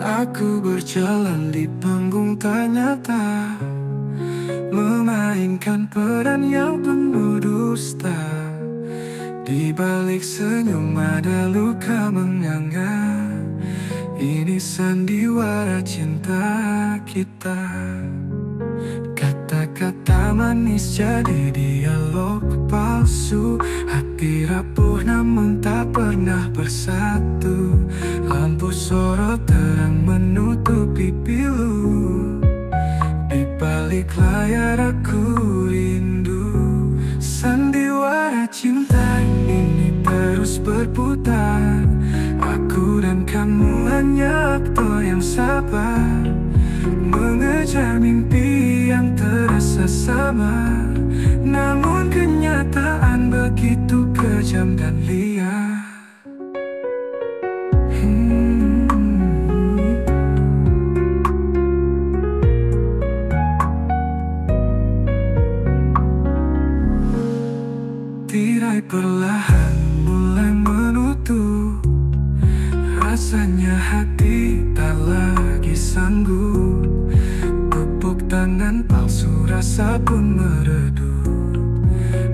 Aku berjalan di panggung tak nyata, memainkan peran yang penuh dusta. Di balik senyum ada luka menganga. Ini sandiwara cinta kita. Kata-kata manis jadi dialog palsu. Hati rapuh namun tak pernah bersatu. Lampu sorot terang menutupi pilu. Di balik layar aku rindu. Sandiwara cinta ini terus berputar. Aku dan kamu hanya aktor yang sabar, mengejar mimpi yang terasa sama. Namun kenyataan begitu kejam dan liar. Tirai perlahan mulai menutup. Rasanya hati tak lagi sanggup. Tepuk tangan palsu rasa pun meredup.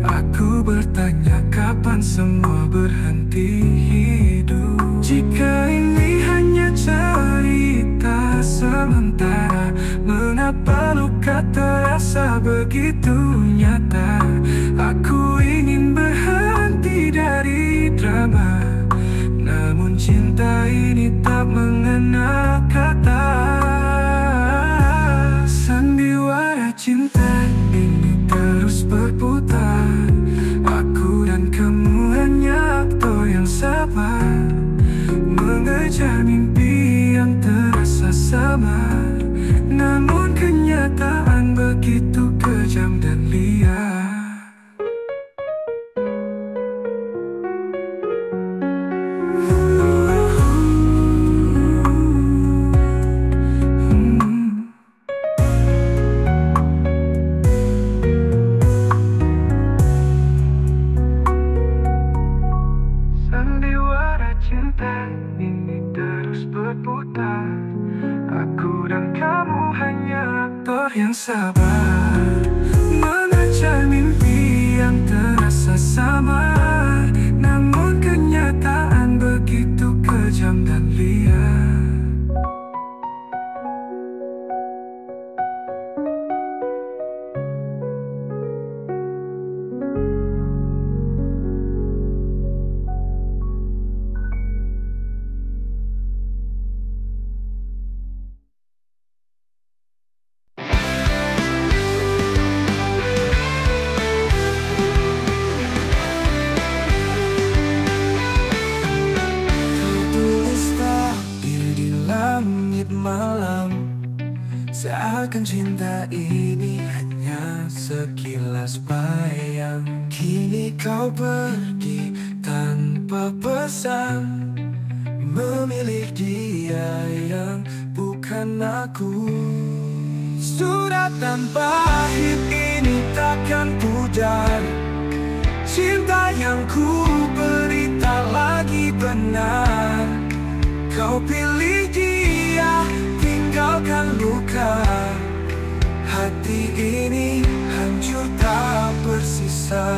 Aku bertanya kapan semua berhenti hidup. Jika ini hanya cerita sementara, mengapa luka terasa begitu nyata? Aku ingin berhenti dari drama, namun cinta ini tak mengenal kata. Sandiwara cinta ini terus berputar. Aku dan kamu hanya aktor yang sabar, mengejar mimpi yang terasa sama. Namun kenyataan begitu kejam dan liar. Sandiwara cinta ini terus berputar. Aku dan kamu hanya aktor yang sabar, mengejar mimpi yang terasa sama. Namun kenyataan begitu kejam dan liar. Malam, seakan cinta ini hanya sekilas bayang. Kini kau pergi tanpa pesan, memilih dia yang bukan aku. Surat tanpa pahit ini takkan pudar. Cinta yang ku beri tak lagi benar. Kau pilih dia, tinggalkan luka. Hati ini hancur tak bersisa.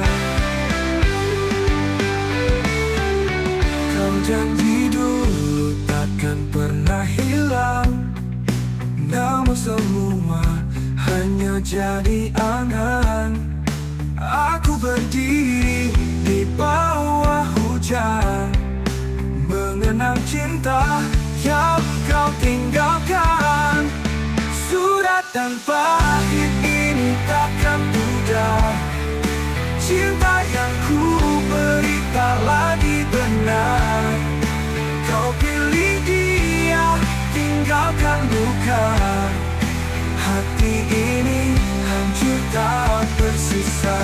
Kau janji dulu takkan pernah hilang, namun semua hanya jadi angan. Aku berdiri di bawah hujan, mengenang cinta yang kau tinggalkan. Surat dan pahit ini takkan mudah. Cinta yang ku beri tak lagi benar. Kau pilih dia, tinggalkan luka. Hati ini hancur tak bersisa.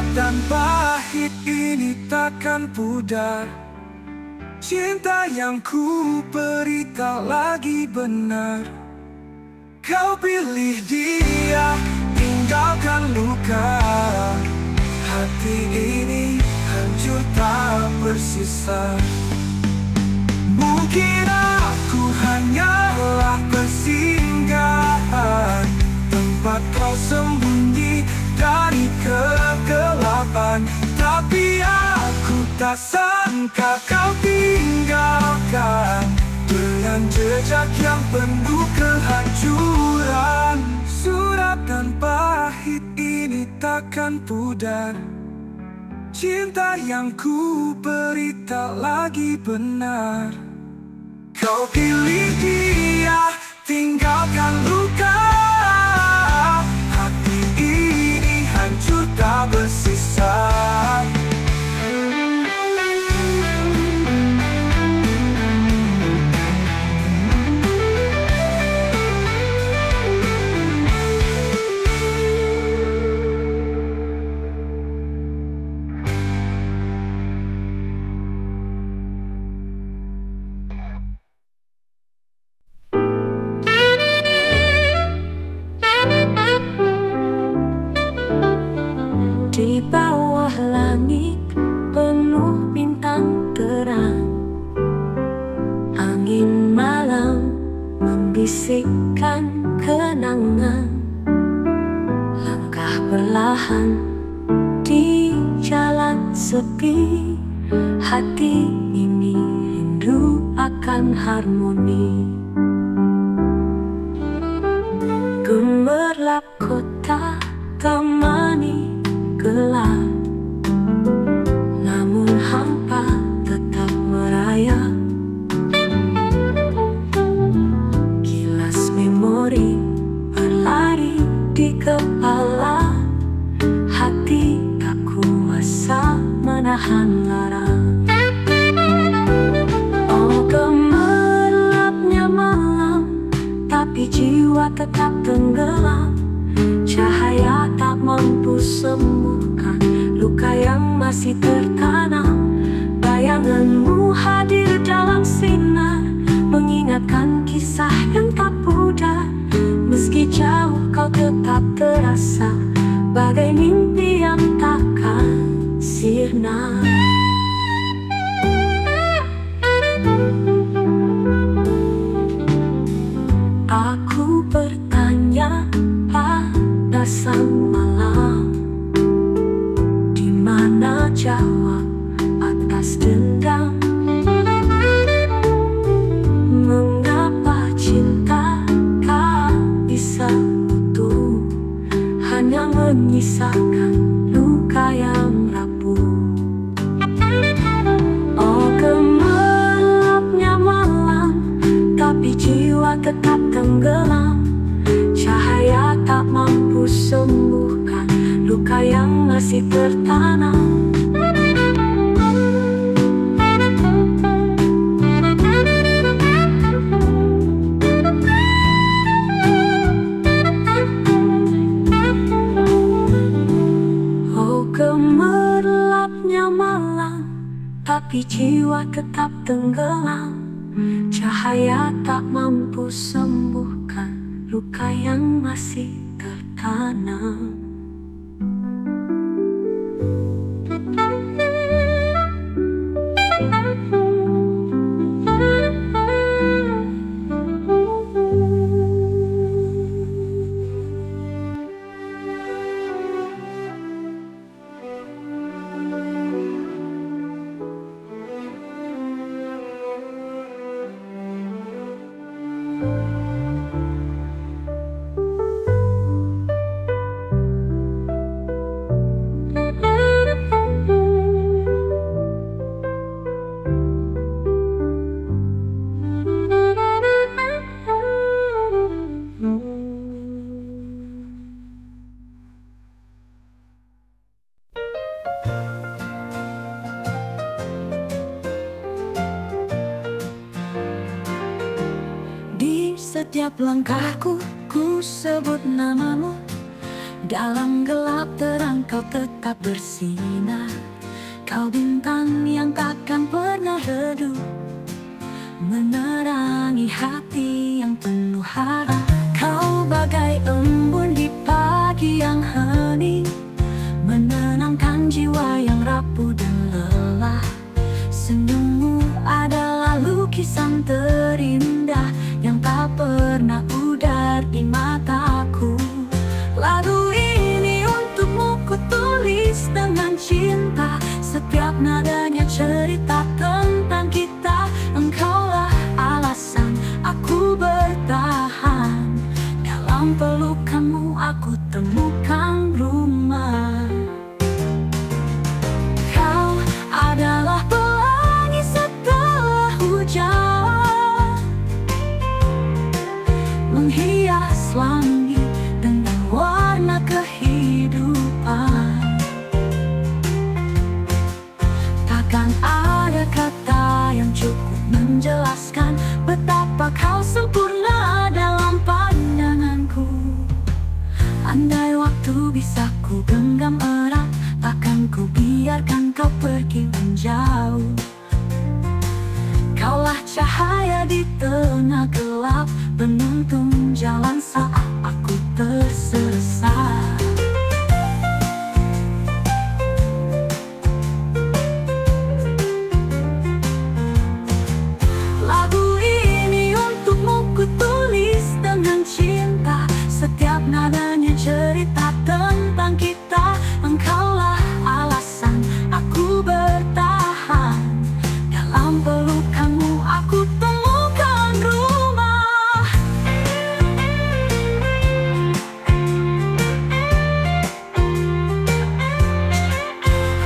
Dan pahit ini takkan pudar. Cinta yang ku beri tak lagi benar. Kau pilih dia, tinggalkan luka. hati ini hancur tak bersisa. Mungkin aku hanyalah persinggahan, tempat kau sembunyi dari kegelapan. Tapi aku tak sangka kau tinggalkan dengan jejak yang penuh kehancuran. Surat dan pahit ini takkan pudar. Cinta yang ku beri tak lagi benar. Kau pilih dia, tinggalkan luka. Hati ini hancur tak bersisa. Di bawah langit penuh bintang terang, angin malam membisikkan kenangan. Langkah perlahan di jalan sepi, hati ini rindu akan harmoni. Gemerlap kota temani gelap, namun hampa tetap merayap. Kilas memori berlari di kepala, hati tak kuasa menahan lara. Oh, gemerlapnya malam, tapi jiwa tetap tenggelam. Cahaya tak mampu sembuhkan luka yang masih tertanam. Bayanganmu hadir dalam sinar, mengingatkan kisah yang tak pudar. Meski jauh kau tetap terasa, bagai mimpi yang takkan sirna. Aku bertanya pada sang malam, di mana jawab atas dendam? Mengapa cinta tak bisa utuh, hanya menyisakan luka yang rapuh? Oh, gemerlapnya malam, tapi jiwa tetap tenggelam. Cahaya tak mampu sembuhkan luka yang masih tertanam. Oh, gemerlapnya malam, tapi jiwa tetap tenggelam. Cahaya tak mampu sembuhkan luka yang masih tertanam. Setiap langkahku, ku sebut namamu. Dalam gelap terang kau tetap bersinar. Kau bintang yang takkan pernah redup, menerangi hati yang penuh harap. Kau bagai embun di pagi yang hening, menenangkan jiwa pelukanmu aku temukan rumah. Kau adalah pelangi setelah hujan, menghias langit dengan warna kehidupan. Takkan ada kata yang cukup menjelaskan betapa kau sempurna dalam pandanganku. Andai waktu bisa ku genggam erat, takkan ku biarkan kau pergi menjauh. Kaulah cahaya di tengah gelap, penuntun jalan saat aku tersesat. Lagu ini untukmu ku tulis dengan cinta, setiap nadanya cerita tentang kita. Engkaulah alasan aku bertahan, dalam pelukanmu aku temukan rumah.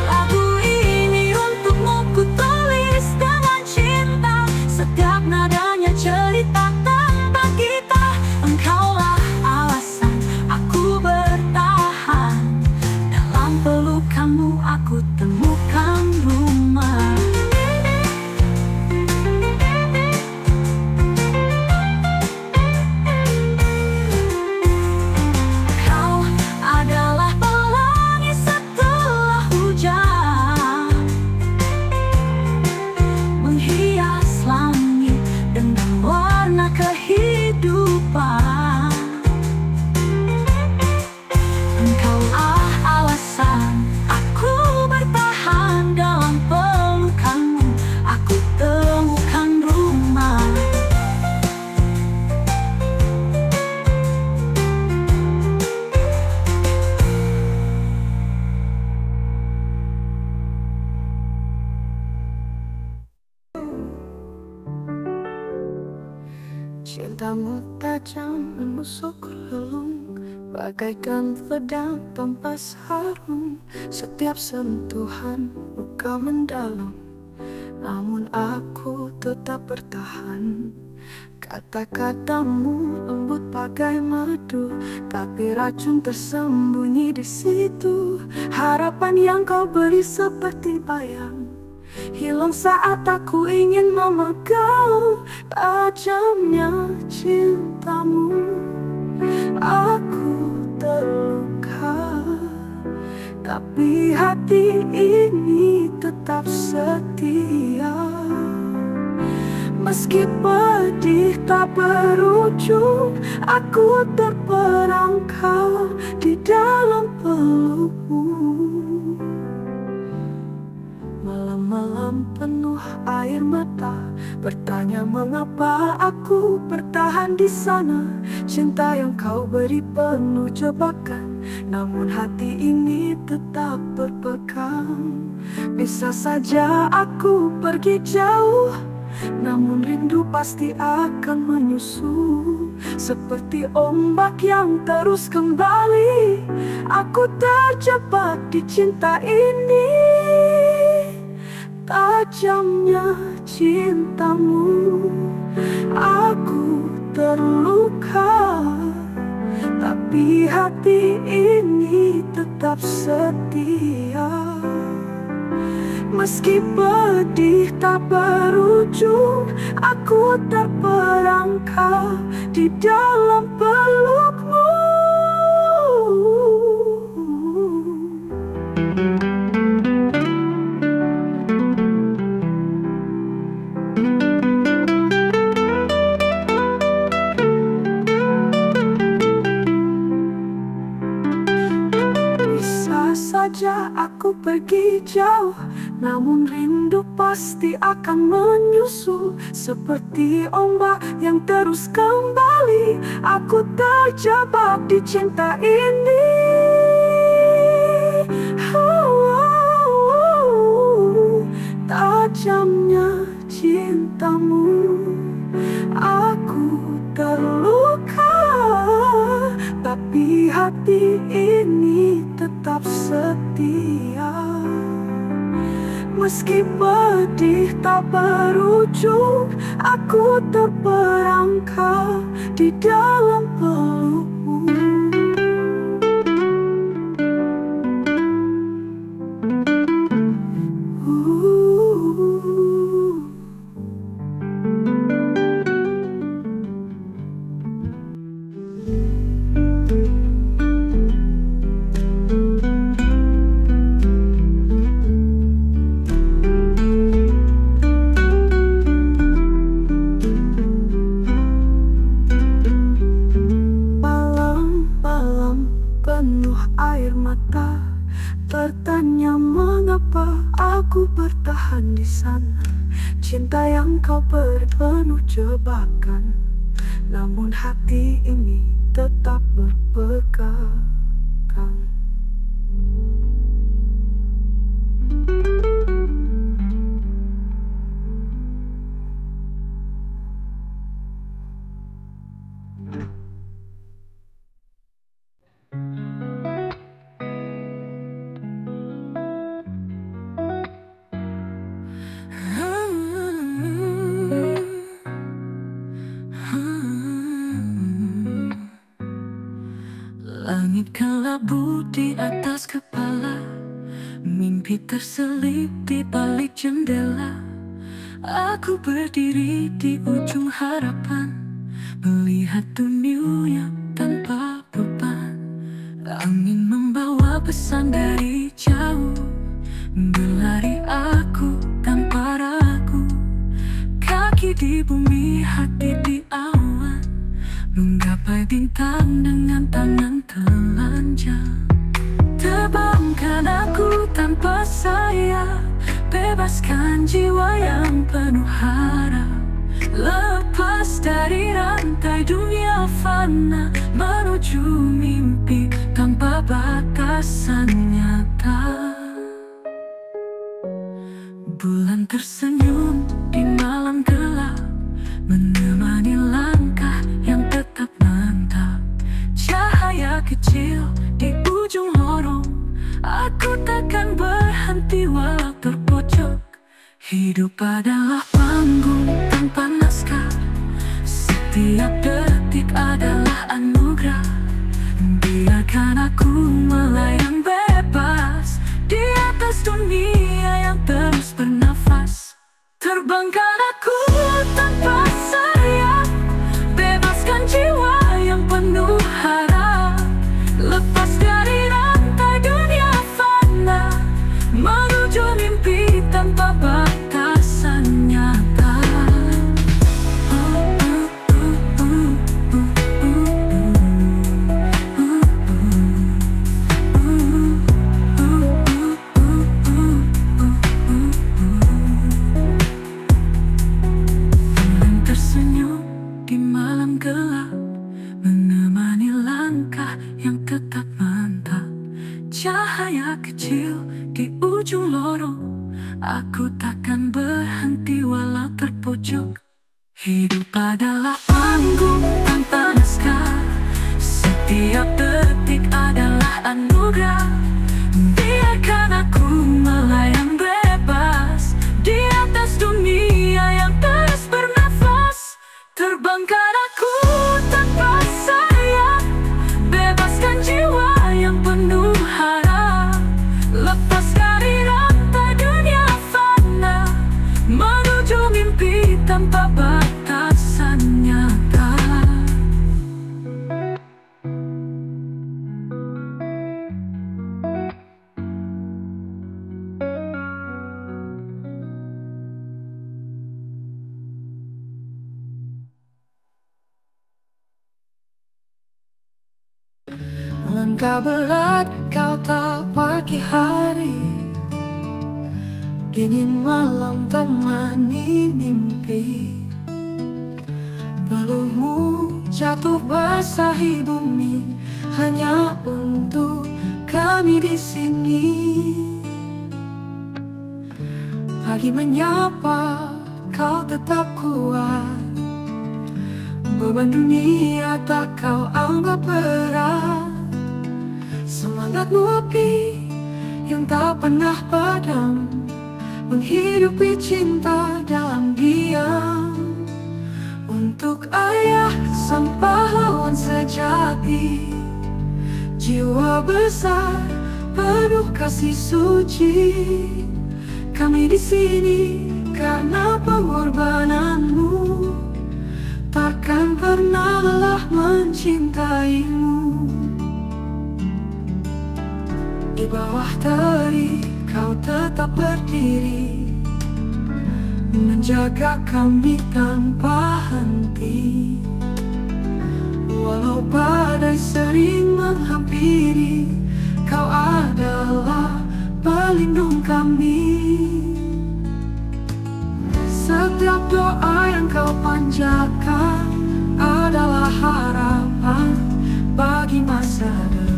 Lagu ini untukmu ku tulis dengan cinta, setiap nadanya cerita tentang kita. Engkaulah alasan aku bertahan, dalam pelukanmu aku temukan rumah. Kau adalah pelangi setelah hujan, menghias langit dengan warna kehidupan. Engkaulah alasan aku bertahan, dalam pelukanmu aku temukan rumah. Cintamu tajam menusuk relung, bagaikan pedang pempas harum. Setiap sentuhan luka mendalam, namun aku tetap bertahan. Kata-katamu lembut bagai madu, tapi racun tersembunyi di situ. Harapan yang kau beri seperti bayang, hilang saat aku ingin memegang. Tajamnya cintamu, aku terluka, tapi hati ini tetap setia. Meski pedih tak berujung, aku terperangkap di dalam pelukmu. Malam-malam penuh air mata, bertanya mengapa aku bertahan di sana. Cinta yang kau beri penuh jebakan, namun hati ini tetap berpegang. Bisa saja aku pergi jauh, namun rindu pasti akan menyusul. Seperti ombak yang terus kembali, aku terjebak di cinta ini. Tajamnya cintamu, aku terluka, tapi hati ini tetap setia. Meski pedih tak berujung, aku terperangkap di dalam pelukmu. Bisa saja aku pergi jauh, namun rindu pasti akan menyusul. Seperti ombak yang terus kembali, aku terjebak di cinta ini. Tajamnya cintamu, aku terluka, tapi hati ini tetap setia. Meski pedih tak berujung, aku terperangkap di dalam pelukmu. Penuh air mata, bertanya mengapa aku bertahan di sana. Cinta yang kau beri penuh jebakan, namun hati ini tetap berpegang. Langit kelabu di atas kepala, mimpi terselip di balik jendela. Aku berdiri di ujung harapan, melihat dunia tanpa beban. Angin membawa pesan dari jauh, berlari aku tanpa ragu. Kaki di bumi, hati di awan, menggapai bintang dengan tangan telanjang. Terbangkan aku tanpa sayap, bebaskan jiwa yang penuh harap. Lepas dari rantai dunia fana, menuju mimpi tanpa batasan nyata. Bulan tersenyum di malam gelap, menemani langkah yang tetap mantap. Cahaya kecil di ujung lorong, aku takkan berhenti walau terpojok. Hidup adalah panggung tanpa naskah, setiap detik adalah anugerah. Biarkan aku melayang bebas di atas dunia yang terus bernafas. Terbangkan aku tanpa sayap, bebaskan jiwa yang penuh harap. Lepas dari rantai dunia fana, menuju mimpi tanpa batasan nyata. Tersenyum di malam gelap, menemani langkah yang tetap mantap. Cahaya kecil di ujung lorong, aku takkan berhenti walau terpojok. Hidup adalah panggung tanpa naskah, setiap detik adalah anugerah. Biarkan aku melayang bebas di atas dunia yang terus bernafas. Terbangkan aku tanpa sayap, bebaskan jiwa yang penuh harap. Lepas dari rantai dunia fana, menuju mimpi tanpa batasan nyata. Langkah berat kau tak pagi hari, dingin malam temani mimpi. Peluhmu jatuh basahi bumi, hanya untuk kami di sini. Pagi menyapa, kau tetap kuat. Beban dunia tak kau anggap berat. Sahabatmu api yang tak pernah padam, menghidupi cinta dalam diam. Untuk ayah sang pahlawan sejati, jiwa besar penuh kasih suci. Kami di sini karena pengorbananmu, takkan pernah lelah mencintaimu. Di bawah terik kau tetap berdiri, menjaga kami tanpa henti. Walau badai sering menghampiri, kau adalah pelindung kami. Setiap doa yang kau panjatkan adalah harapan bagi masa depan.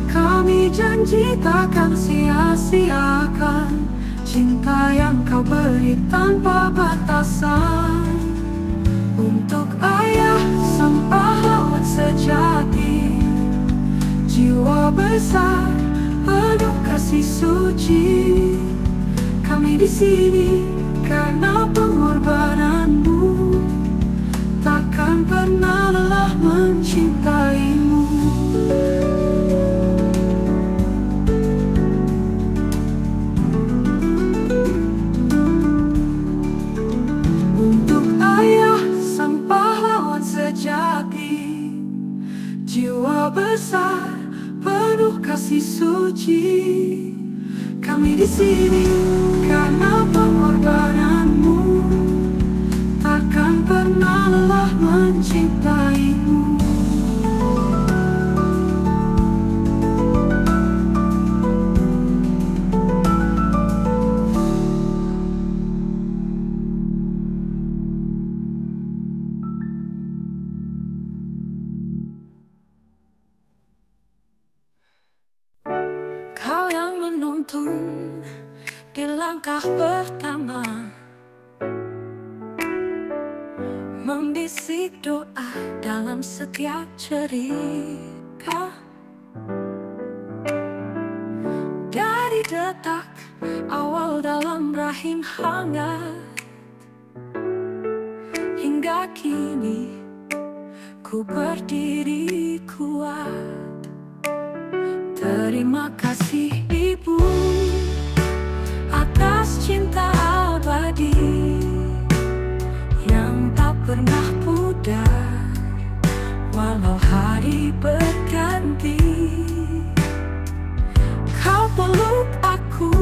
Kami janji takkan sia-siakan cinta yang kau beri tanpa batasan. Untuk ayah sang pahlawan sejati, jiwa besar penuh kasih suci. Kami di sini karena pengorbananmu, takkan pernah lelah mencintaimu. Untuk ayah sang pahlawan sejati, jiwa besar penuh kasih suci. Kami di sini karena pengorbananmu, takkan pernah lelah mencintaimu. Kau yang menuntun di langkah pertama, membisik doa dalam setiap cerita. Dari detak awal dalam rahim hangat, hingga kini ku berdiri kuat. Terima kasih Ibu atas cinta abadi yang tak pernah pudar walau hari berganti. Kau peluk aku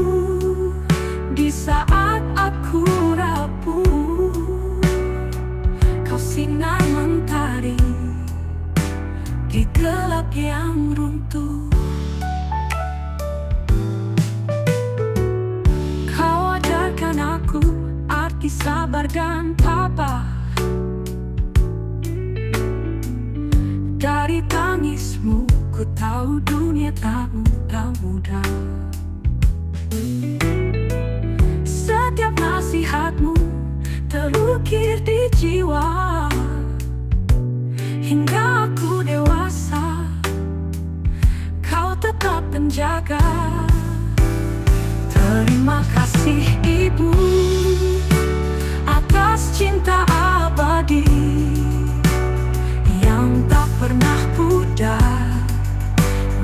di saat aku rapuh, kau sinar mentari di gelap yang runtuh. Aku arti sabar dan tabah. Dari tangismu ku tahu dunia tak mudah. Setiap nasihatmu terukir di jiwa, hingga aku dewasa kau tetap penjaga. Terima kasih Ibu atas cinta abadi yang tak pernah pudar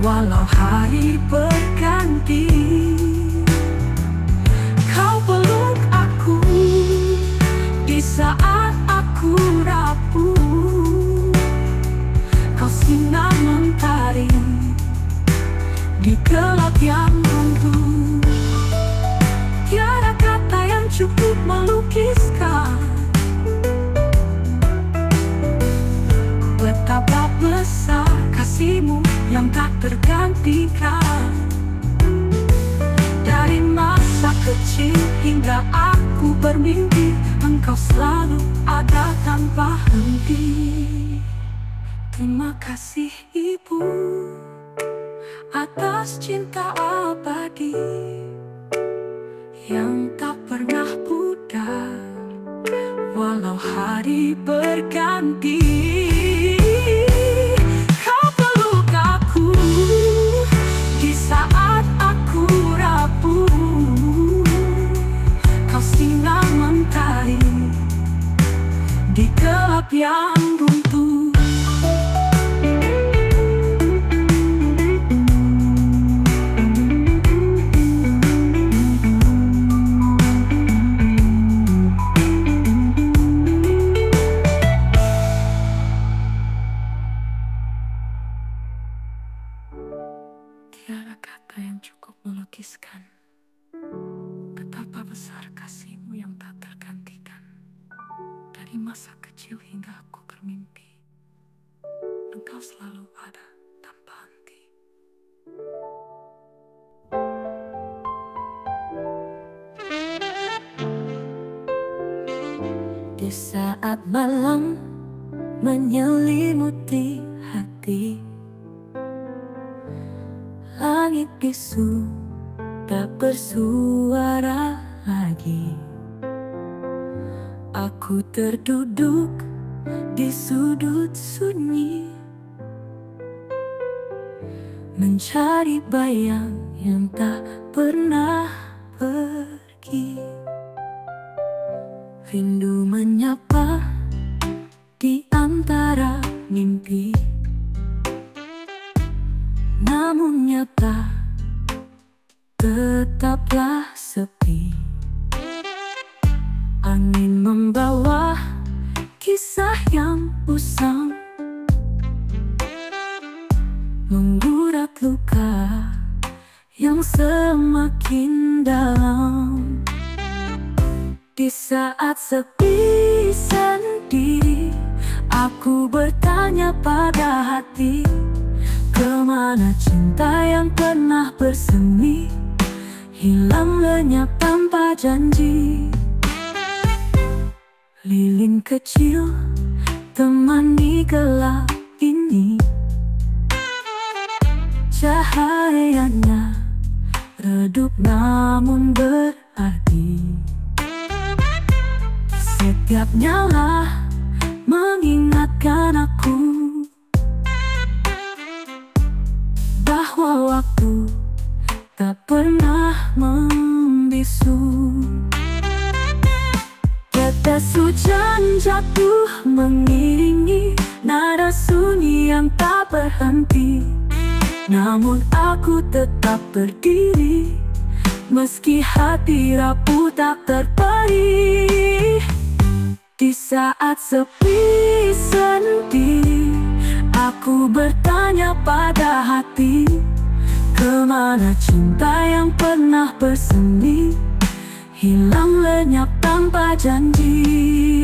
walau hari berganti. Kau peluk aku di saat aku rapuh, kau sinar mentari di gelap yang runtuh. Tiada kata yang cukup melukiskan betapa besar kasih-Mu yang tak tergantikan. Dari masa kecil hingga aku bermimpi, Engkau selalu ada tanpa henti. Terima kasih Ibu atas cinta abadi yang tak pernah pudar walau hari berganti. Kau peluk melukiskan betapa besar kasihmu yang tak tergantikan. Dari masa kecil hingga aku bermimpi, engkau selalu ada tanpa henti. Di saat malam menyelimuti hati, langit bisu tak bersuara lagi. Aku terduduk di sudut sunyi, mencari bayang yang tak pernah pergi. Rindu menyapa di antara mimpi, namun nyata tetaplah sepi. Angin membawa kisah yang usang, menggurat luka yang semakin dalam. Di saat sepi sendiri, aku bertanya pada hati, kemana cinta yang pernah bersemi, hilang lenyap tanpa janji. Lilin kecil temani gelap ini, cahayanya redup namun berarti. Setiap nyala mengingatkan aku bahwa waktu tak pernah membisu. Tetes hujan jatuh mengiringi nada sunyi yang tak berhenti, namun aku tetap berdiri meski hati rapuh tak terperi. Di saat sepi sendiri, aku bertanya pada hati, kemana cinta yang pernah bersemi, hilang lenyap tanpa janji.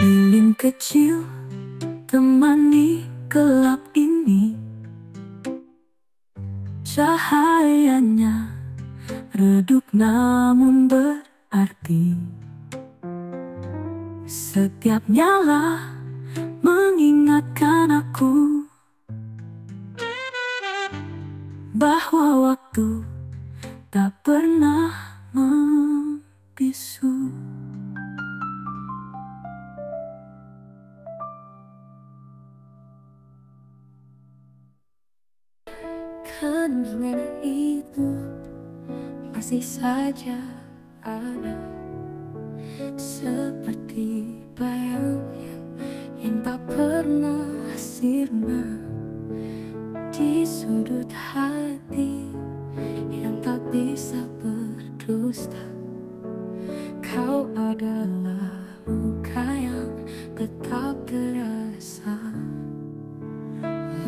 Lilin kecil temani gelap ini, cahayanya redup namun berarti. Setiap nyala mengingatkan aku bahwa waktu tak pernah membisu. Kenangan itu masih saja ada, seperti bayang yang tak pernah sirna di sudut hati yang tak bisa berdusta. Kau adalah luka yang tetap terasa.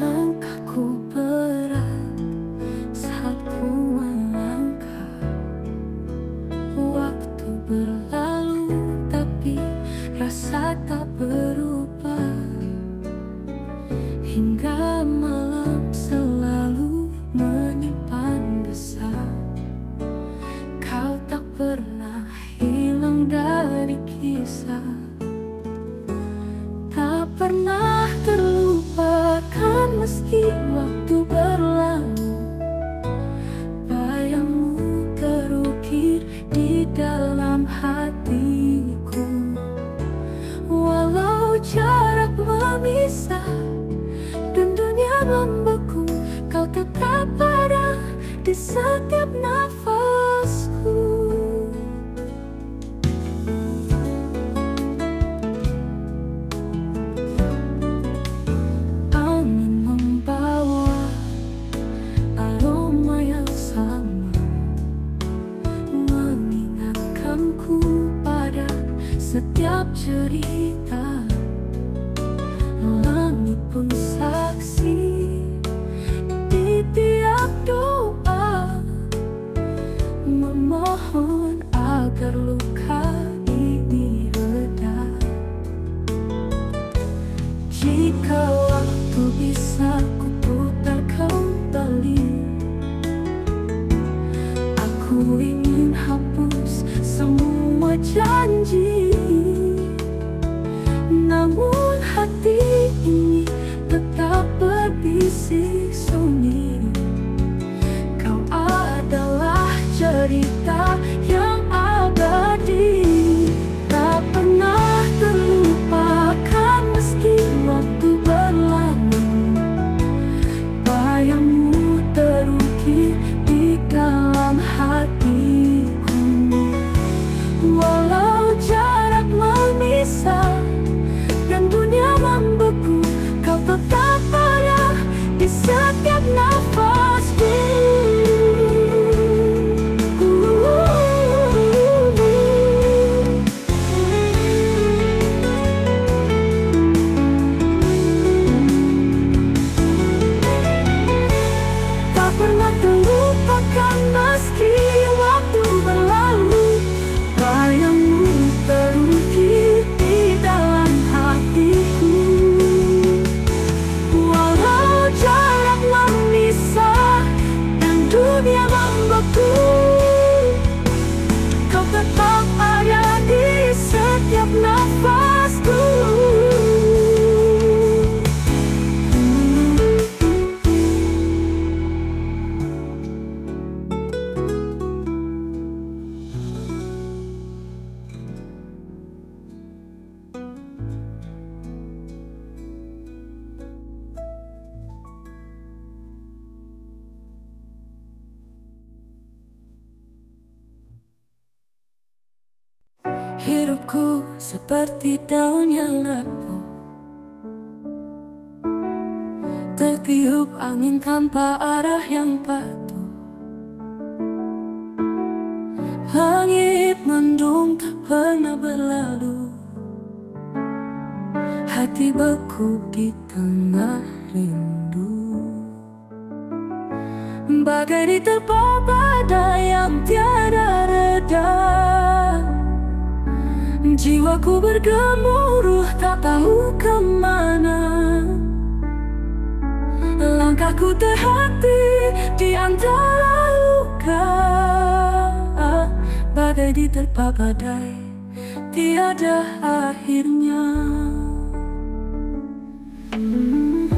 Langkahku berat saat ku melangkah, waktu berlalu tapi rasa tak berubah. Hingga malam selalu menyimpan desah, kau tak pernah hilang dari kisah. Tak pernah terlupakan meski waktu berlalu, bayangmu terukir di dalam hatiku. Walau jarak memisah dan dunia membeku, kau tetap ada di setiap nafasku. Angin membawa bisa ku putar kembali. Aku ingin hapus semua janji, namun hati ini tetap berbisik sunyi. Kau adalah cerita yang abadi, tak pernah terlupakan meski waktu berlalu. Bayangmu terukir di dalam hatiku. Walau jarak memisah dan dunia membeku, kau tetap ada di setiap nafasku. Tak pernah terlupakan meski waktu berlalu. Bayangmu terukir di dalam hatiku. Walau jarak memisah dan dunia membeku, kau tetap ada di setiap nafasku. Hidupku seperti daun yang rapuh, tertiup angin tanpa arah yang patuh. Langit mendung tak pernah berlalu. Hati beku di tengah rindu, bagai diterpa badai yang tiada reda. Jiwaku bergemuruh tak tahu kemana. Langkahku terhenti di antara luka, bagai diterpa badai tiada akhirnya.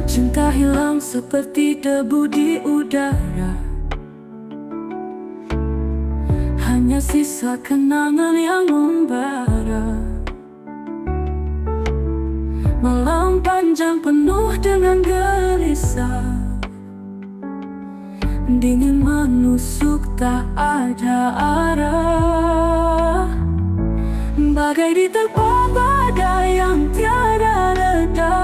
Cinta hilang seperti debu di udara, hanya sisa kenangan yang membara. Malam panjang penuh dengan gelisah, dingin menusuk tak ada arah. Bagai diterpa badai yang tiada reda.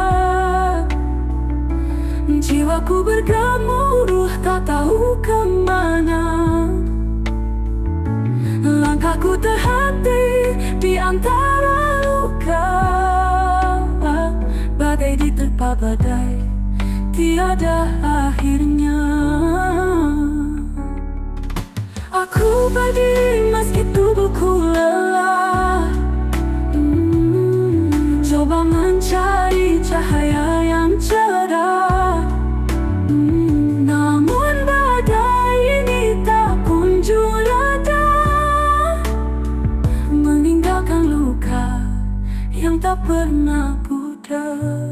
Jiwaku bergemuruh tak tahu kemana. Langkahku terhenti di antara luka, bagai diterpa badai tiada akhirnya. Aku berdiri meski tubuhku lelah, coba mencari cahaya yang cerah. Namun badai ini tak kunjung reda, meninggalkan luka yang tak pernah pudar.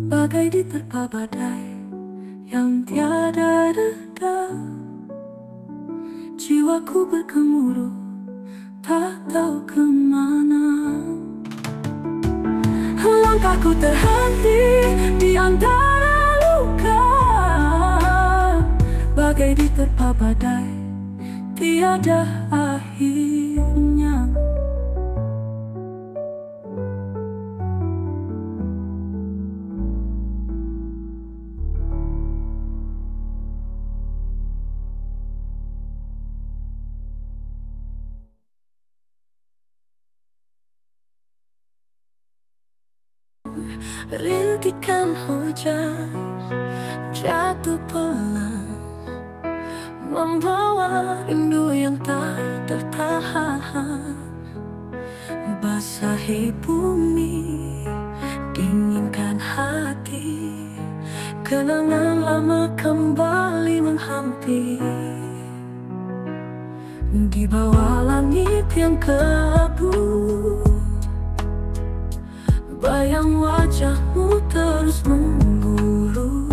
Bagai diterpa badai yang tiada reda, jiwaku bergemuruh tak tahu kemana. Langkahku terhenti di antara luka, bagai diterpa badai tiada akhirnya. Rintikan hujan jatuh pelan, membawa rindu yang tak tertahan, basahi bumi, dinginkan hati. Kenangan lama kembali menghampiri. Di bawah langit yang kelabu, bayang wajahmu terus memburu.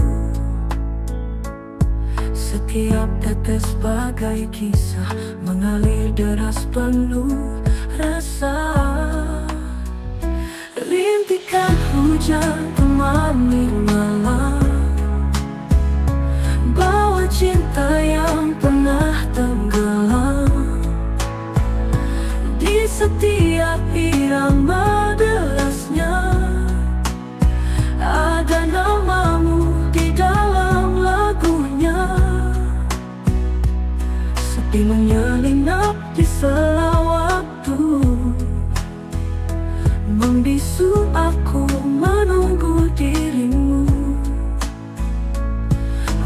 Setiap tetes bagai kisah mengalir deras penuh rasa. Rintikan hujan temani malam, bawa cinta yang pernah tenggelam. Di setiap irama derasnya ada namamu di dalam lagunya. Sepi menyelinap di sela waktu, membisu aku menunggu dirimu.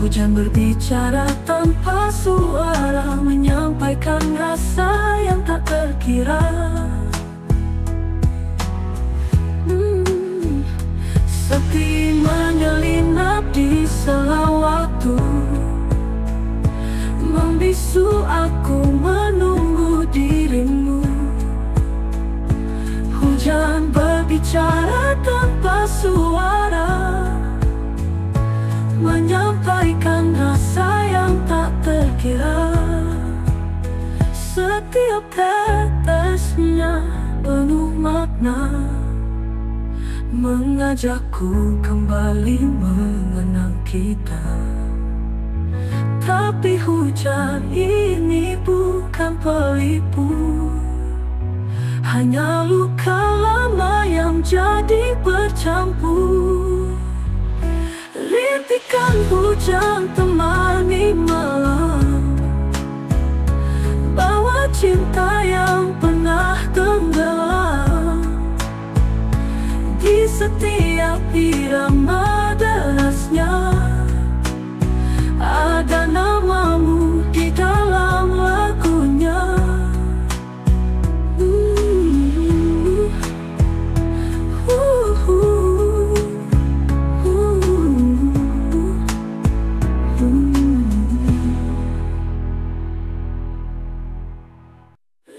Hujan berbicara tanpa suara, menyampaikan rasa yang tak terkira. Sepi menyelinap di sela waktu, membisu aku menunggu dirimu. Hujan berbicara tanpa suara, menyampaikan rasa yang tak terkira. Setiap tetesnya penuh makna, mengajakku kembali mengenang kita. Tapi hujan ini bukan pelipu, hanya luka lama yang jadi bercampur. Rintikan hujan temani malam, bawa cinta yang pernah tenggelam. Di setiap irama derasnya ada namamu di dalam lagunya.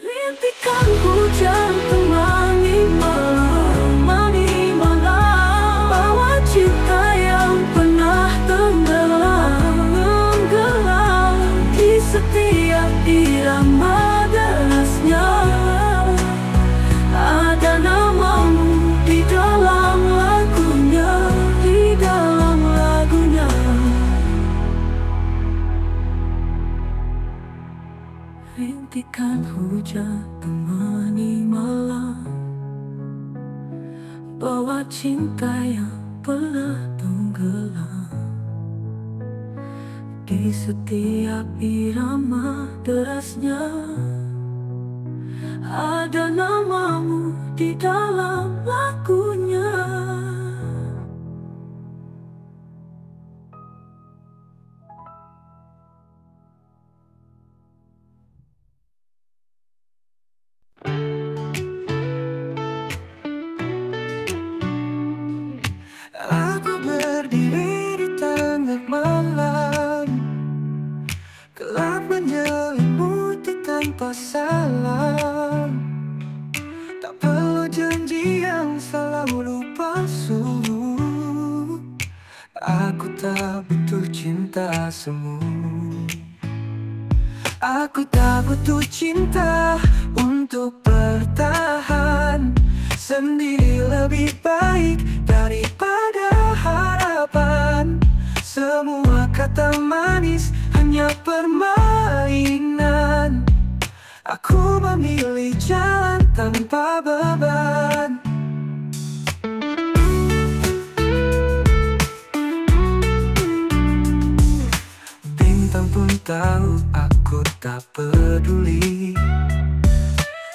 Rintikan hujan temani malam, bawa cinta yang pernah tenggelam. Di setiap irama derasnya ada namamu di dalam lagunya, di dalam lagunya. Rintikan hujan temani malam, bawa cinta yang pernah tenggelam. Di setiap irama derasnya ada namamu di dalam lagunya. Aku berdiri di tengah malam, gelap menyelimuti tanpa salam. Tak perlu janji yang selalu palsu, aku tak butuh cinta semu. Aku tak butuh cinta untuk bertahan, sendiri lebih baik daripada harapan. Semua kata manis hanya permainan. Aku memilih jalan tanpa beban. Bintang pun tahu aku tak peduli.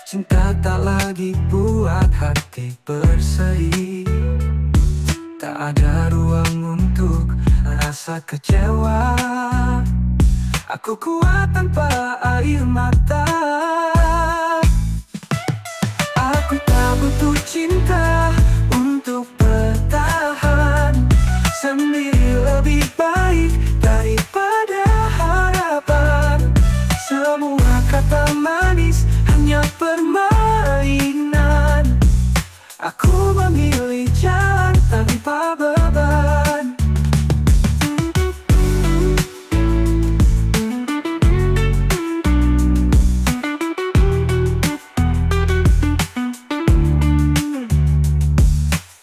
Cinta tak lagi buat hati berseri. Tak ada ruang untuk rasa kecewa. Aku kuat tanpa air mata. Aku tak butuh cinta untuk bertahan. Sendiri lebih baik daripada harapan. Semua kata manis hanya permainan. Aku memilih jalan tanpa beban.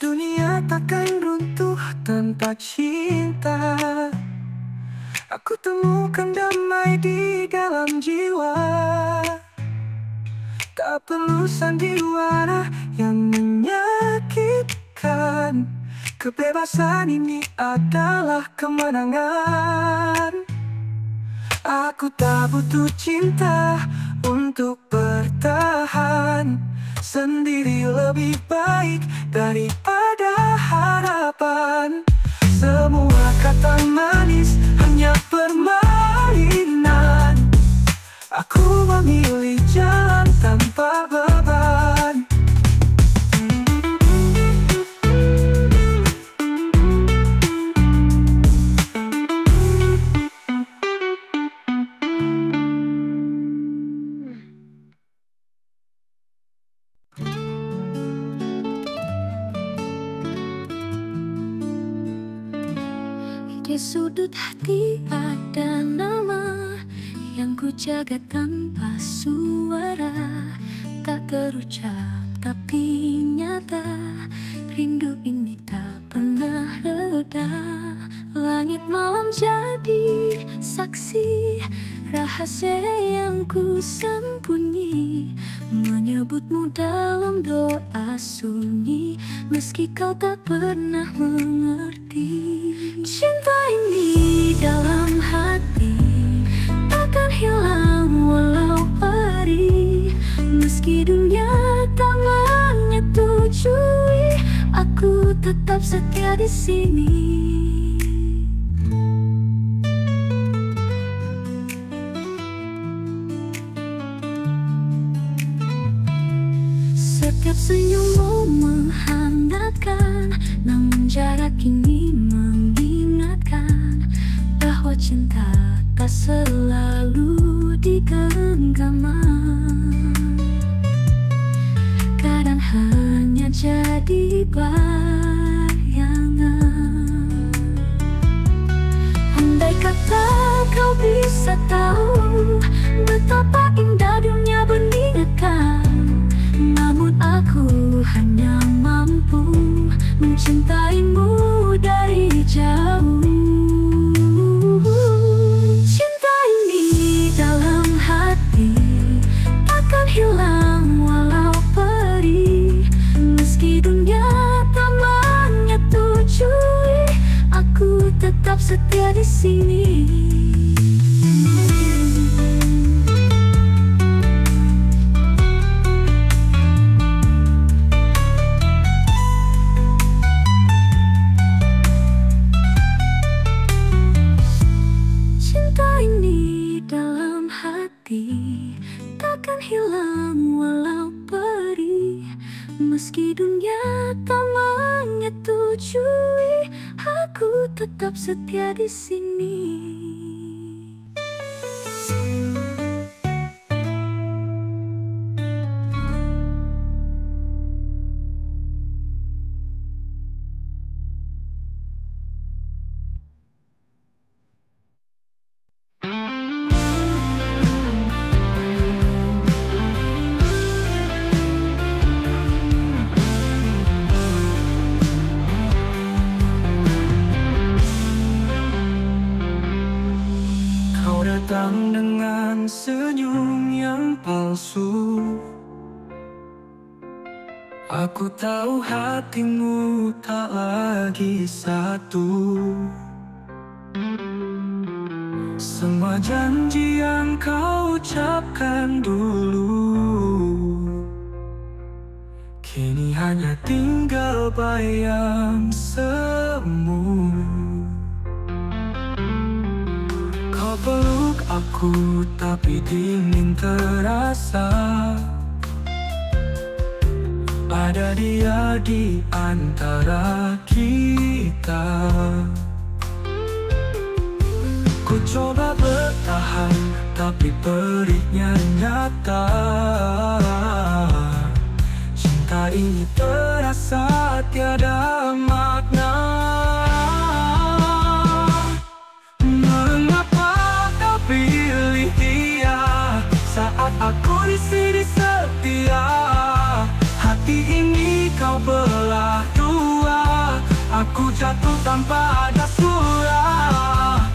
Dunia takkan runtuh tanpa cinta. Aku temukan damai di dalam jiwa. Tak perlu sandiwara yang menyakitkan. Kebebasan ini adalah kemenangan. Aku tak butuh cinta untuk bertahan. Sendiri lebih baik daripada harapan. Semua kata manis hanya permainan. Aku memilih jalan tanpa beban. Di sudut hati ada nama yang ku jaga tanpa suara. Tak terucap tapi nyata. Rindu ini tak pernah reda. Langit malam jadi saksi. Rahasia yang ku sembunyi, menyebutmu dalam doa sunyi. Meski kau tak pernah mengerti. Cinta ini dalam hati takkan hilang walau perih. Meski dunia tak menyetujui, aku tetap setia di sini. Setiap senyummu menghangatkan, namun jarak ini mengingatkan bahwa cinta tak selalu di genggaman. Kadang hanya jadi bayangan. Andai kata kau bisa tahu betapa indah dunia meninggalkan, namun aku hanya mampu mencintaimu dari jauh. Cinta ini dalam hati takkan hilang walau perih. Meski dunia tak menyetujui, aku tetap setia di sini. Takkan hilang walau perih. Meski dunia tak menyetujui, aku tetap setia di sini. Datang dengan senyum yang palsu. Aku tahu hatimu tak lagi satu. Semua janji yang kau ucapkan dulu kini hanya tinggal bayang semu. Kau peluk aku, tapi dingin terasa. Ada dia di antara kita. Ku coba bertahan, tapi perihnya nyata. Cinta ini terasa tiada makna. Mengapa kau pilih dia saat aku di sini setia? Hati ini kau belah dua, aku jatuh tanpa ada suara.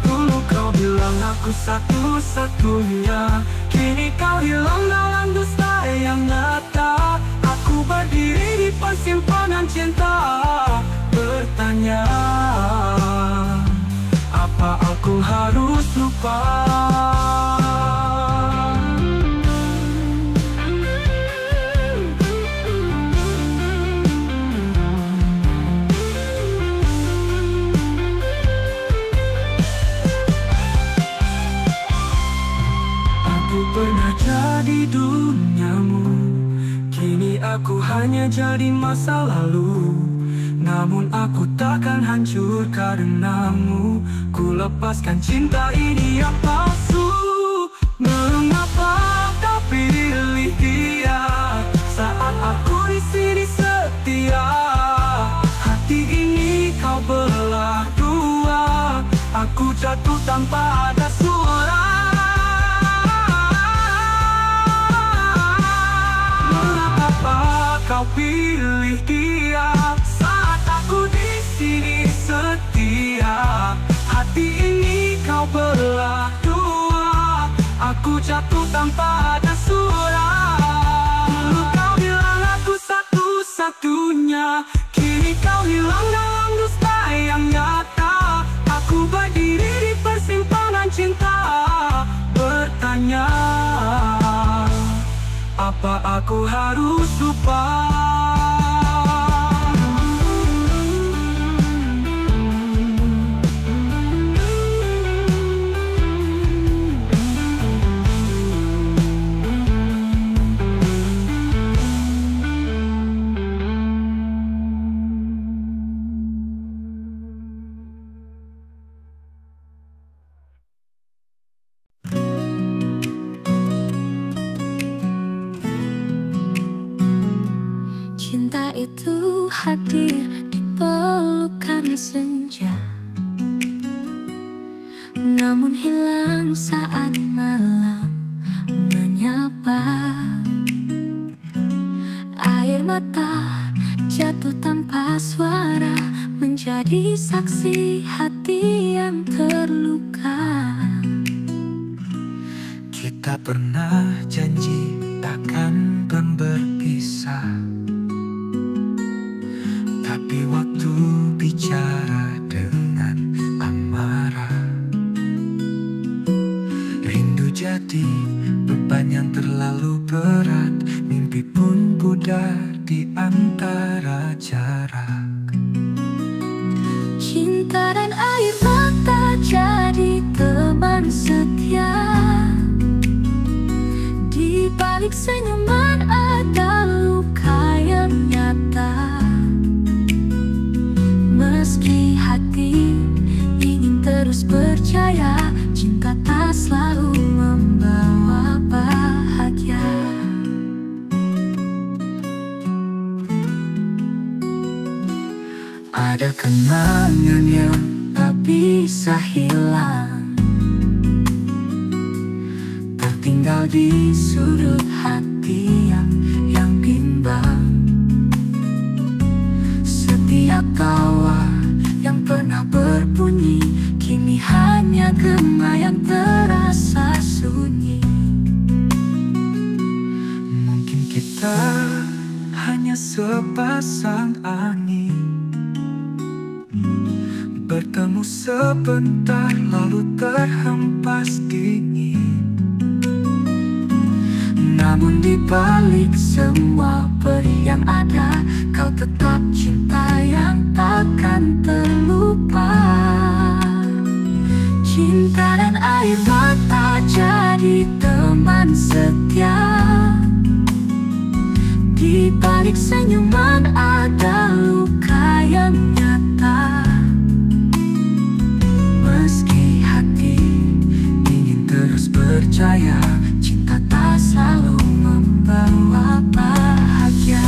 Dulu kau bilang aku satu-satunya, kini kau hilang dalam dusta yang nyata. Aku berdiri di persimpangan cinta, bertanya, apa aku harus lupa? Aku pernah jadi duniamu, kini aku hanya jadi masa lalu. Namun aku takkan hancur karenamu. Ku lepaskan cinta ini yang palsu. Mengapa kau pilih dia saat aku di sini setia? Hati ini kau belah dua, aku jatuh tanpa ada suara. Mengapa kau pilih dia saat aku di sini setia? Hati ini kau belah dua, aku jatuh tanpa ada suara. Dulu kau bilang aku satu-satunya, kini kau hilang dalam dusta yang nyata. Aku berdiri di persimpangan cinta, bertanya, apa aku harus lupa? Cinta itu hadir di pelukan senja, namun hilang saat malam menyapa. Air mata jatuh tanpa suara, menjadi saksi hati yang terluka. Kita pernah janji takkan berpisah, tapi waktu bicara dengan amarah. Rindu jadi beban yang terlalu berat, mimpi pun pudar di antara jarak. Cinta dan air mata jadi teman setia. Di balik senyuman ada luka yang nyata. Meski hati ingin terus percaya, cinta tak selalu membawa bahagia. Ada kenangan yang tak bisa hilang, tertinggal di sudut hati yang bimbang. Setiap tawa yang pernah berbunyi, kini hanya gema yang terasa sunyi. Mungkin kita hanya sepasang angin, bertemu sebentar lalu terhempas dingin. Namun di balik semua perih yang ada, kau tetap cinta yang takkan terlupa. Cinta dan air mata senyuman ada luka yang nyata. Meski hati ingin terus percaya, cinta tak selalu membawa bahagia.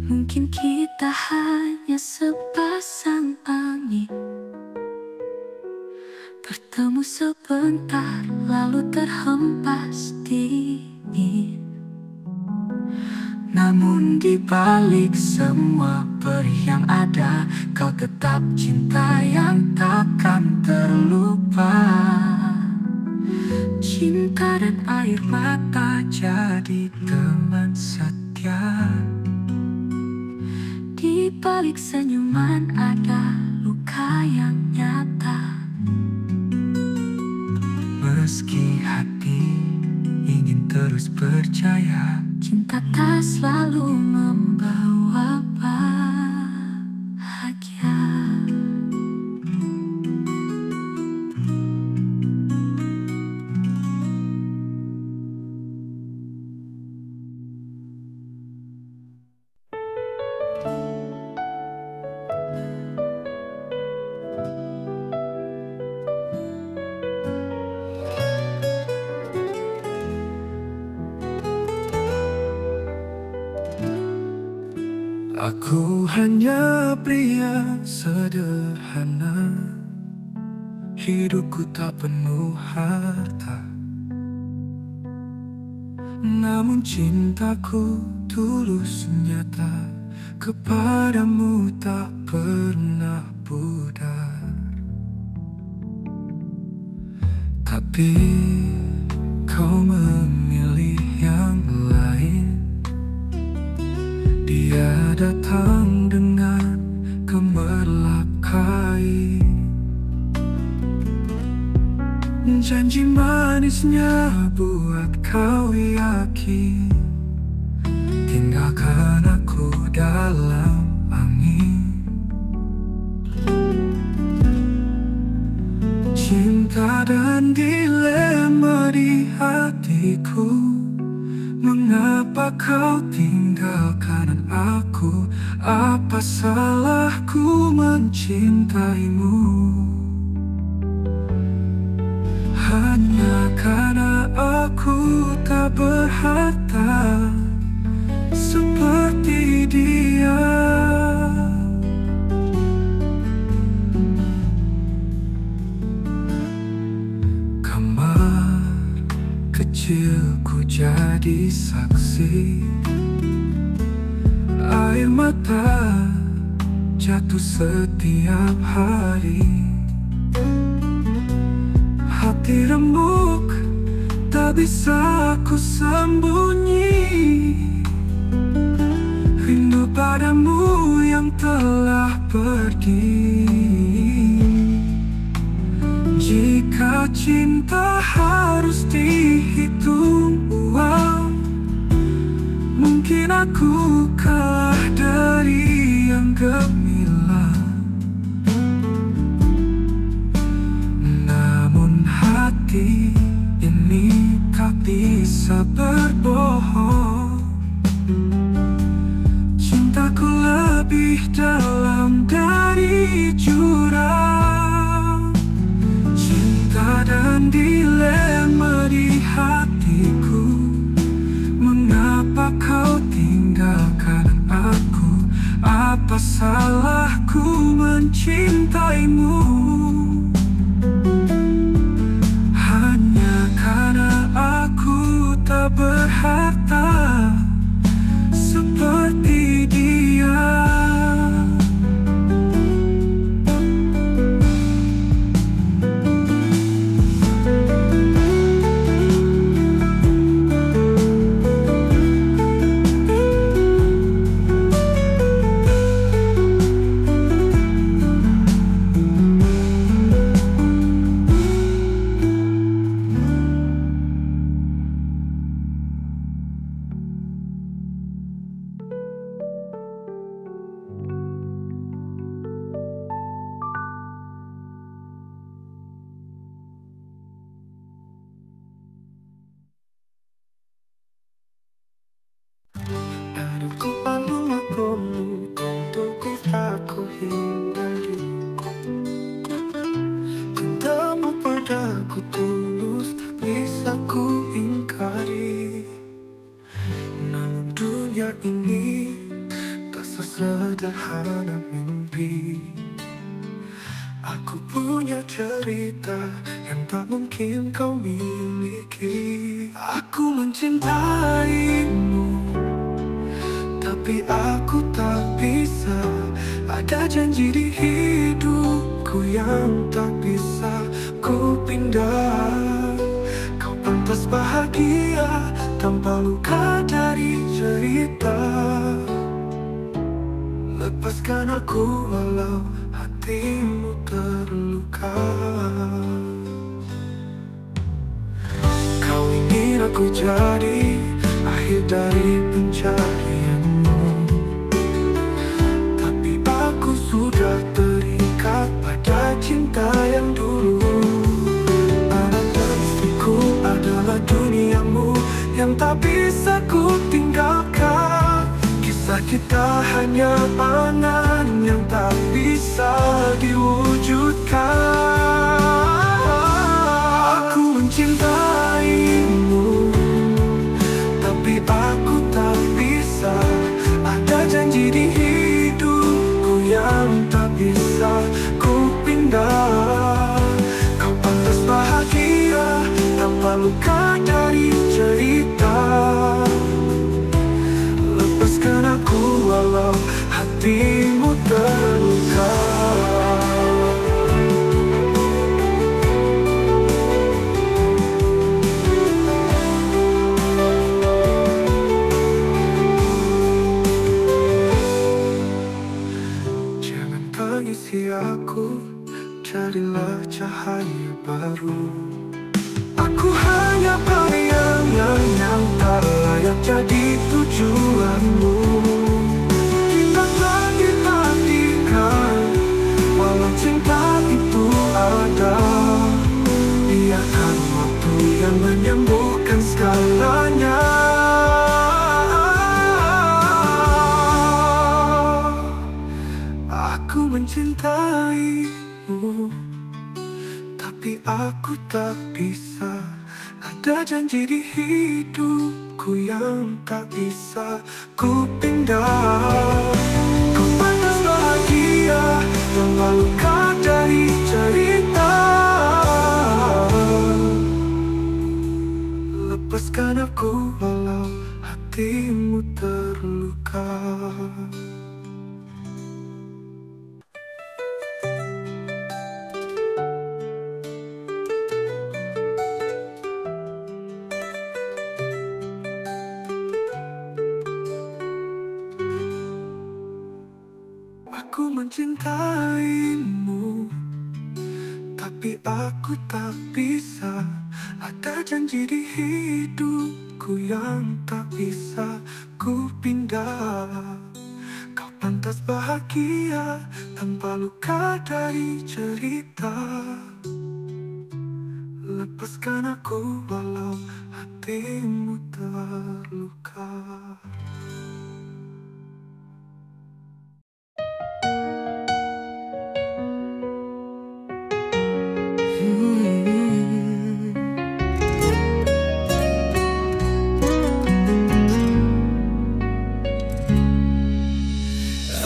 Mungkin kita hanya sepasang angin, bertemu sebentar lalu terhempas dingin. Namun di balik semua perih yang ada, kau tetap cinta yang takkan terlupa. Cinta dan air mata jadi teman setia. Di balik senyuman ada luka yang nyata. Meski hati ingin terus percaya, cinta tak selalu membawa bahagia. Aku hanya pria sederhana, hidupku tak penuh harta. Namun cintaku tulus nyata, kepadamu tak pernah pudar. Tapi kau memilih yang lain. Dia datang dengan gemerlap kain. Janji manisnya buat kau yakin, tinggalkan aku dalam angin. Cinta dan dilema di hatiku, mengapa kau tinggalkan aku? Apa salahku mencintaimu? Hanya karena aku tak berharta seperti dia. Kamar kecilku jadi saksi, air mata jatuh setiap hari. Hati remuk tak bisa aku sembunyi, rindu padamu yang telah pergi. Jika cinta harus dihitung uang, mungkin aku kalah dari yang gemilang. Namun hati ini tak bisa berbohong. Cintaku lebih dalam dari jurang. Cinta dan dilema di hatiku, mengapa kau tinggalkan aku? Apa salahku mencintaimu? Hanya karena aku tak berharta seperti dia. Aku tulus tak bisa ku ingkari, namun dunia ini tak sesederhana mimpi. Aku punya cerita yang tak mungkin kau miliki. Aku mencintaimu, tapi aku tak bisa. Ada janji di hidupku yang tak bisa ku pindah. Kau pantas bahagia tanpa luka dari cerita. Lepaskan aku walau hatimu terluka. Kau ingin aku jadi akhir dari pencarianmu, tapi aku sudah terikat pada cinta yang dulu. Anak dan istriku adalah duniamu yang tak bisa ku tinggalkan. Kisah kita hanya angan yang tak bisa diwujudkan. Aku mencintaimu, tapi aku tak bisa. Ada janji di hidupku yang tak bisa ku pindah. Kau pantas bahagia tanpa luka dari cerita. Lepaskan aku walau hatimu terluka. Jangan tangisi aku, carilah cahaya baru. Aku hanya bayang-bayang yang tak layak jadi tujuanmu. Kita lagi takdirkan, walau cinta itu ada. Biarkan waktu yang menyembuhkan segalanya. Aku mencintaimu, tapi aku tak bisa. Ada janji di hidupku yang tak bisa ku pindah. Kau pantas bahagia tanpa luka dari cerita. Lepaskan aku walau hatimu terluka. Aku mencintaimu, tapi aku tak bisa. Ada janji di hidupku yang tak bisa ku pindah. Kau pantas bahagia tanpa luka dari cerita. Lepaskan aku walau hatimu terluka.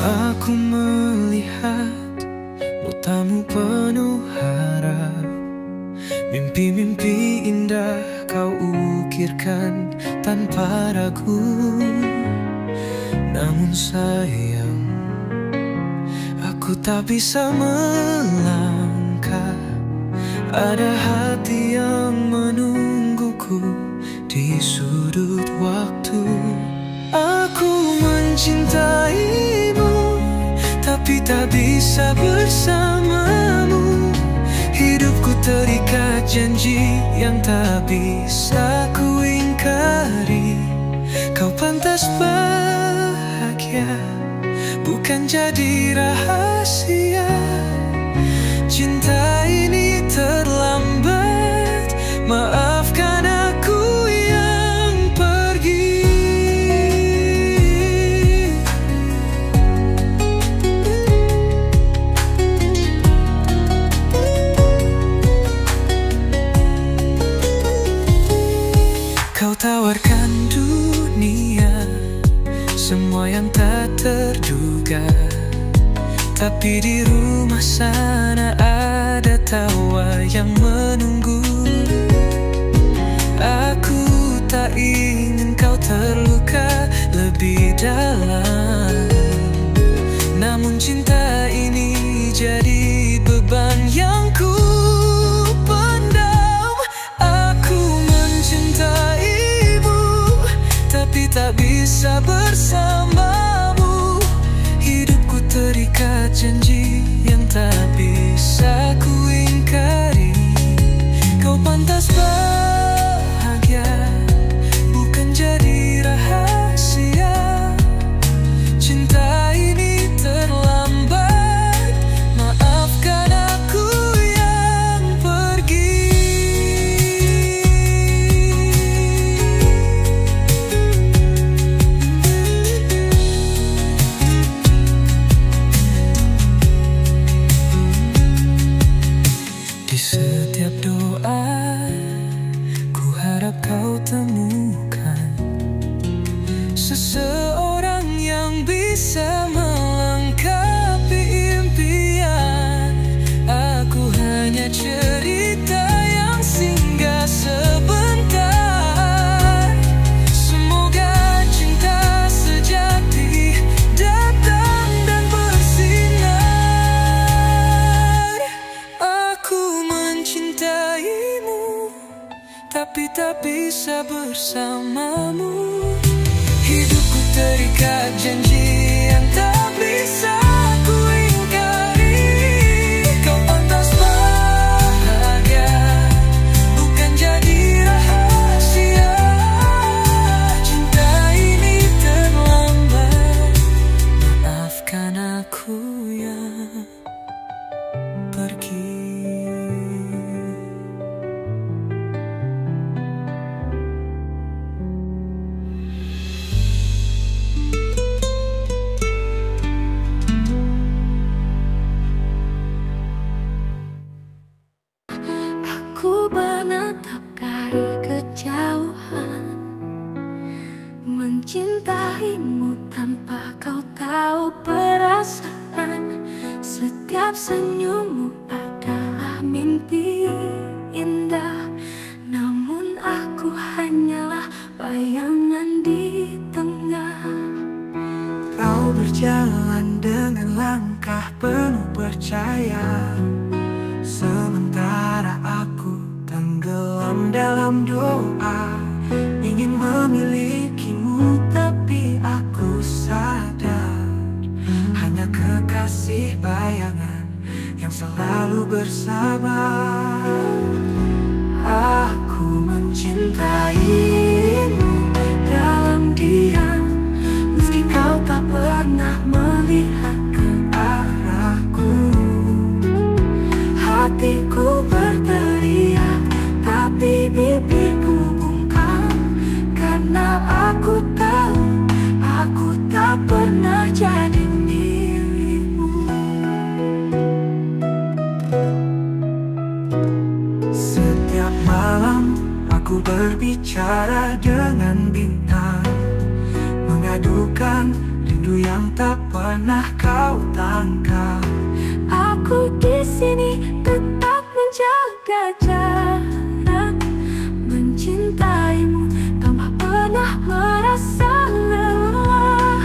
Aku melihat matamu penuh harap. Mimpi-mimpi indah kau ukirkan tanpa ragu. Namun sayang, aku tak bisa melangkah. Ada hati yang menungguku di sudut waktu. Aku mencintaimu, tapi tak bisa bersamamu. Hidupku terikat janji yang tak bisa ku ingkari. Kau pantas bahagia, bukan jadi rahasia. Cinta ini terlambat, maafkan aku yang pergi. Tawarkan dunia semua yang tak terduga, tapi di rumah sana ada tawa yang menunggu. Aku tak ingin kau terluka lebih dalam, namun cinta ini jadi beban yang ku pendam. Aku mencintaimu, tapi tak bisa bersamamu. Hidupku terikat janji yang tak bisa ku ingkari. Kau pantas bahagia, bukan jadi rahasia. Cinta ini terlambat, maafkan aku yang pergi. Di setiap doa, ku harap kau temukan seseorang yang bisa melengkapi impian. Aku hanya cerita yang singgah sebentar. Semoga cinta sejati datang dan bersinar. Aku mencintaimu, tapi tak bisa bersamamu. Hidupku terikat janji yang tak bisa ku ingkari. Kau pantas bahagia, bukan jadi rahasia. Cinta ini terlambat, maafkan aku yang pergi. Aku menatap dari kejauhan, mencintaimu tanpa kau tahu perasaan. Setiap senyummu adalah mimpi indah, namun aku hanyalah bayangan di tengah. Kau berjalan dengan langkah penuh percaya, sementara aku tenggelam dalam doa. Ingin memilikimu, tapi aku sadar hanya kekasih bayangan yang selalu bersama. Aku mencintaimu dalam diam, meski kau tak pernah melihat ke arahku. Hatiku berteriak, tapi bibirku bungkam, karena aku tahu aku tak pernah jadi milikmu. Setiap malam aku berbicara dengan bintang, mengadukan rindu yang tak pernah kau tangkap. Aku di sini tetap menjaga jarak, mencintaimu tanpa pernah merasa lelah.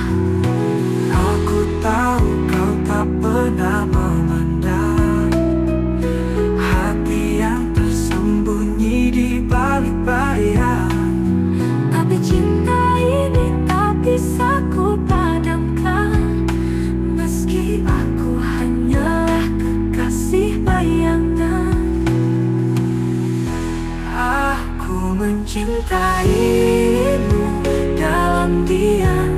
Aku tahu kau tak pernah memandang hati yang tersembunyi di balik bayang. Tapi cinta ini tak bisa ku padamkan, meski aku hanyalah kekasih bayangan. Aku mencintaimu dalam diam,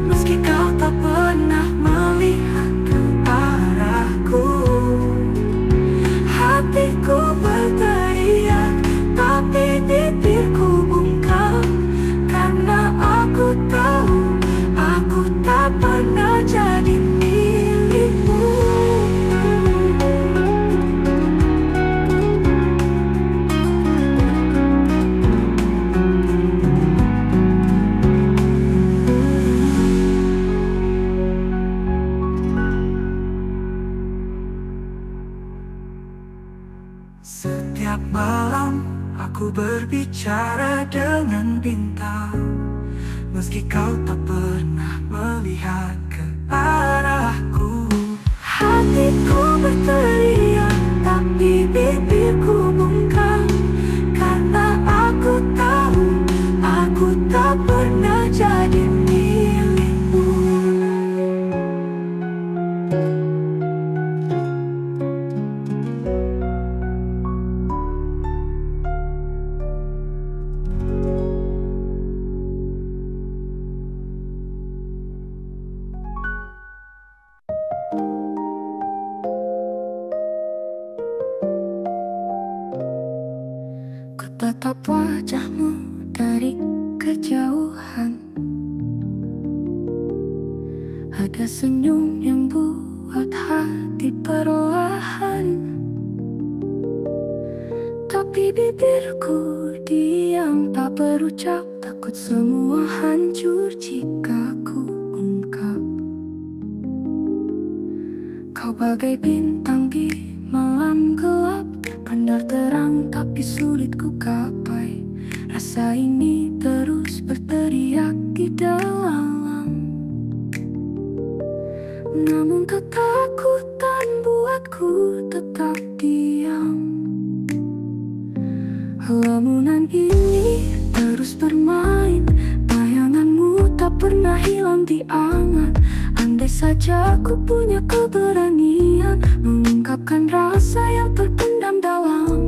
meski kau tak pernah melihat ke arahku. Hatiku berteriak, tapi bibirku bungkam, karena aku tahu aku tak pernah jadi milikmu. malam aku berbicara dengan bintang, meski kau tak pernah melihat ke arahku. Hatiku berteriak tapi bibirku bungkam, karena aku tahu aku tak pernah jadi milikmu. Ku tatap wajahmu dari kejauhan, ada senyum yang buat hati perlahan, tapi bibirku diam tak berucap, takut semua hancur jika ku ungkap. Kau bagai bintang di malam gelap, benar terang tapi sulit ku gapai. Rasa ini terus berteriak di dalam, namun ketakutan buatku tetap diam. Lamunan ini terus bermain, bayanganmu tak pernah hilang di angan. Andai saja aku punya keberanian mengungkapkan rasa yang terpendam dalam.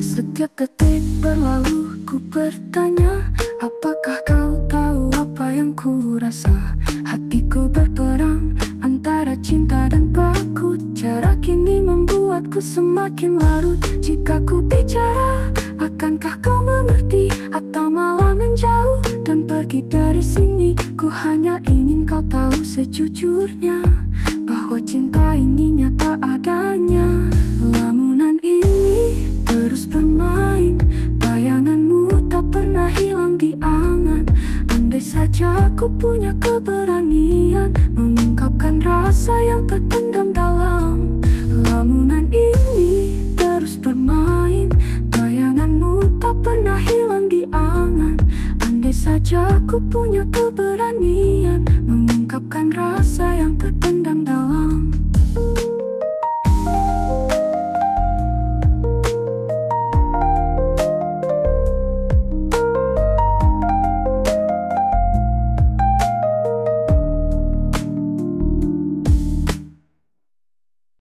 Setiap detik berlalu ku bertanya, apakah kau tahu apa yang ku rasa? Hatiku berperang antara cinta dan takut. Jarak ini membuatku semakin larut. Jika ku bicara, akankah kau mengerti? Atau malah menjauh dan pergi dari sini? Ku hanya ingin kau tahu sejujurnya, bahwa cinta ini nyata adanya. Lamunan ini terus bermain, bayanganmu tak pernah hilang di angan. Andai saja aku punya keberanian mengungkapkan rasa yang terpendam dalam. Lamunan ini terus bermain, bayanganmu tak pernah hilang di angan. Andai saja aku punya keberanian